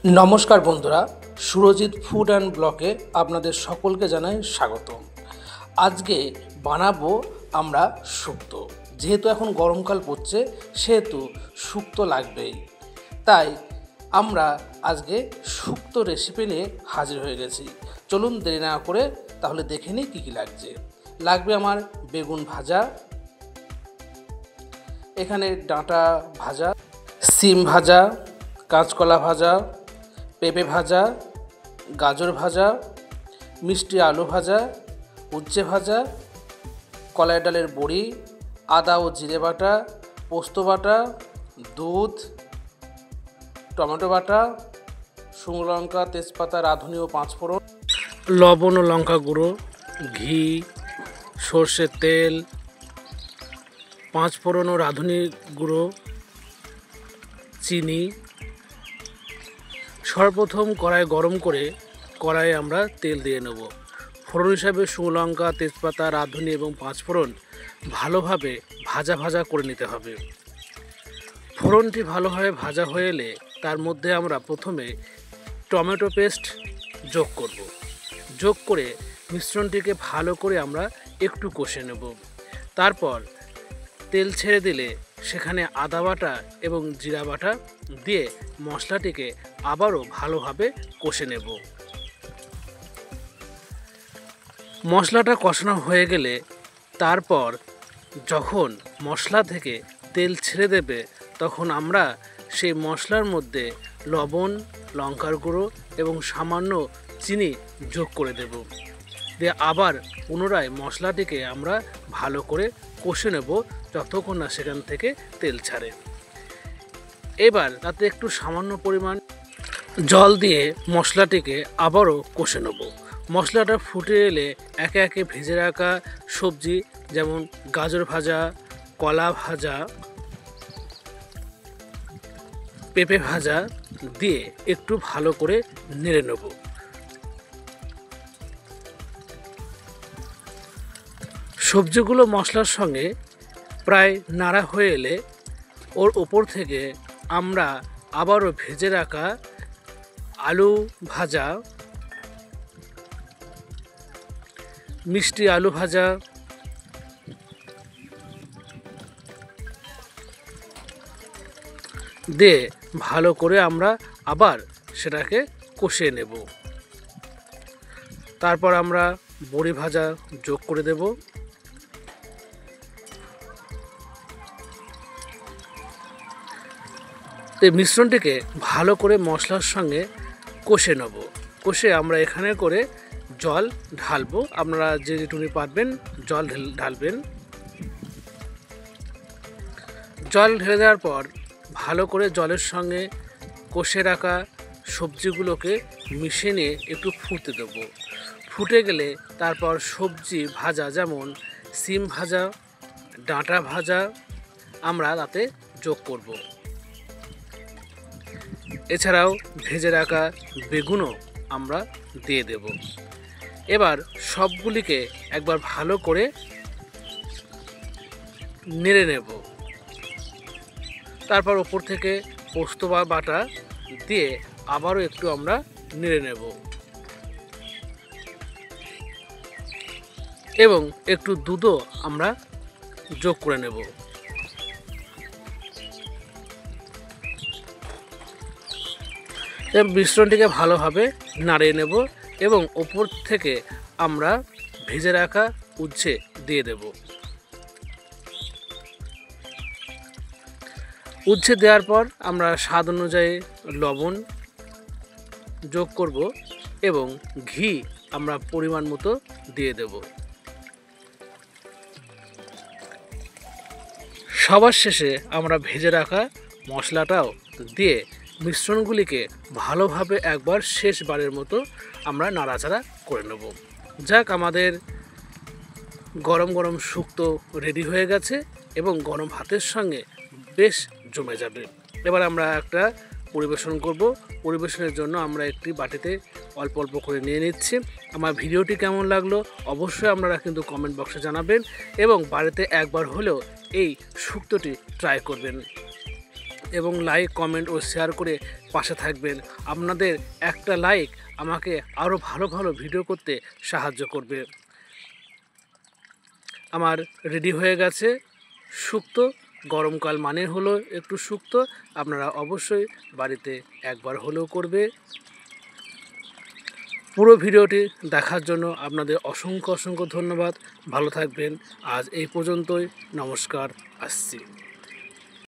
নমস্কার বন্ধুরা, Surajit food and ব্লকে আপনাদের সকলকে জানাই স্বাগত। আজকে বানাবো আমরা শুক্তো। যেহেতু এখন গরমকাল পড়ছে সেহেতু শুক্তো লাগবেই, তাই আমরা আজকে শুক্তো রেসিপি নিয়ে হাজির হয়ে গেছি। চলুন দেরি না করে তাহলে দেখে নিই কী কী লাগছে। লাগবে আমার বেগুন ভাজা, এখানে ডাঁটা ভাজা, সিম ভাজা, কাঁচকলা ভাজা, পেঁপে ভাজা, গাজর ভাজা, মিষ্টি আলু ভাজা, উচ্ছে ভাজা, কলাই ডালের বড়ি, আদা ও জিরে বাটা, পোস্ত বাটা, দুধ, টমেটো বাটা, শুকনো লঙ্কা, তেজপাতা, রাঁধুনি ও পাঁচফোড়ন, লবণ ও লঙ্কা গুঁড়ো, ঘি, সর্ষের তেল, পাঁচফোড়ন ও রাঁধুনি গুঁড়ো, চিনি। সর্বপ্রথম কড়াই গরম করে কড়াইয়ে আমরা তেল দিয়ে নেব। ফোড়ন হিসাবে শুকনো লঙ্কা, তেজপাতা, রাঁধুনি এবং পাঁচফোড়ন ভালোভাবে ভাজা করে নিতে হবে। ফোড়নটি ভালোভাবে ভাজা হয়ে এলে তার মধ্যে আমরা প্রথমে টমেটো পেস্ট যোগ করব। যোগ করে মিশ্রণটিকে ভালো করে আমরা একটু কষে নেব। তারপর তেল ছেড়ে দিলে সেখানে আদা বাটা এবং জিরা বাটা দিয়ে মশলাটিকে আবারও ভালোভাবে কষে নেব। মশলাটা কষানো হয়ে গেলে তারপর যখন মশলা থেকে তেল ছেড়ে দেবে তখন আমরা সেই মশলার মধ্যে লবণ, লঙ্কার গুঁড়ো এবং সামান্য চিনি যোগ করে দেব। দিয়ে আবার পুনরায় মশলাটিকে আমরা ভালো করে কষে নেব যতক্ষণ না সেখান থেকে তেল ছাড়ে। এবার তাতে একটু সামান্য পরিমাণ জল দিয়ে মশলাটিকে আবারও কষে নেব। মশলাটা ফুটে এলে একে একে ভেজে রাখা সবজি যেমন গাজর ভাজা, কলা ভাজা, পেঁপে ভাজা দিয়ে একটু ভালো করে নেড়ে নেব। সবজিগুলো মশলার সঙ্গে প্রায় নাড়া হয়ে এলে ওর ওপর থেকে আমরা আবারও ভেজে রাখা আলু ভাজা, মিষ্টি আলু ভাজা, দিয়ে ভালো করে আমরা আবার সেটাকে কষিয়ে নেব। তারপর আমরা বড়ি ভাজা যোগ করে দেব। এই মিশ্রণটিকে ভালো করে মশলার সঙ্গে কষে নেব। কষে আমরা এখানে করে জল ঢালবো। আপনারা যেটুকুনি পারবেন জল ঢালবেন। জল ঢেলে দেওয়ার পর ভালো করে জলের সঙ্গে কষে রাখা সবজিগুলোকে মিশিয়ে নিয়ে একটু ফুটতে দেব। ফুটে গেলে তারপর সবজি ভাজা যেমন সিম ভাজা, ডাঁটা ভাজা আমরা তাতে যোগ করব। এছাড়াও ভেজে রাখা বেগুনও আমরা দিয়ে দেব। এবার সবগুলিকে একবার ভালো করে নেড়ে নেব। তারপর ওপর থেকে পোস্ত বাটা দিয়ে আবারও একটু আমরা নেড়ে নেব এবং একটু দুধও আমরা যোগ করে নেব। মিশ্রণটিকে ভালোভাবে নাড়িয়ে নেব এবং ওপর থেকে আমরা ভেজে রাখা উচ্ছে দিয়ে দেব। উচ্ছে দেওয়ার পর আমরা স্বাদ অনুযায়ী লবণ যোগ করব এবং ঘি আমরা পরিমাণ মতো দিয়ে দেব। সবার শেষে আমরা ভেজে রাখা মশলাটাও দিয়ে মিশ্রণগুলিকে ভালোভাবে একবার শেষবারের মতো আমরা নাড়াচাড়া করে নেব। যাক, আমাদের গরম গরম শুক্তো রেডি হয়ে গেছে এবং গরম ভাতের সঙ্গে বেশ জমে যাবে। এবার আমরা একটা পরিবেশন করব। পরিবেশনের জন্য আমরা একটি বাটিতে অল্প অল্প করে নিয়ে নিচ্ছি। আমার ভিডিওটি কেমন লাগলো অবশ্যই আপনারা কিন্তু কমেন্ট বক্সে জানাবেন এবং বাড়িতে একবার হলেও এই শুক্তোটি ট্রাই করবেন। এবং লাইক, কমেন্ট ও শেয়ার করে পাশে থাকবেন। আপনাদের একটা লাইক আমাকে আরও ভালো ভালো ভিডিও করতে সাহায্য করবে। আমার রেডি হয়ে গেছে শুক্তো। গরমকাল মানে হলো একটু শুক্তো, আপনারা অবশ্যই বাড়িতে একবার হলেও করবে। পুরো ভিডিওটি দেখার জন্য আপনাদের অসংখ্য অসংখ্য ধন্যবাদ। ভালো থাকবেন। আজ এই পর্যন্তই। নমস্কার। আসছি।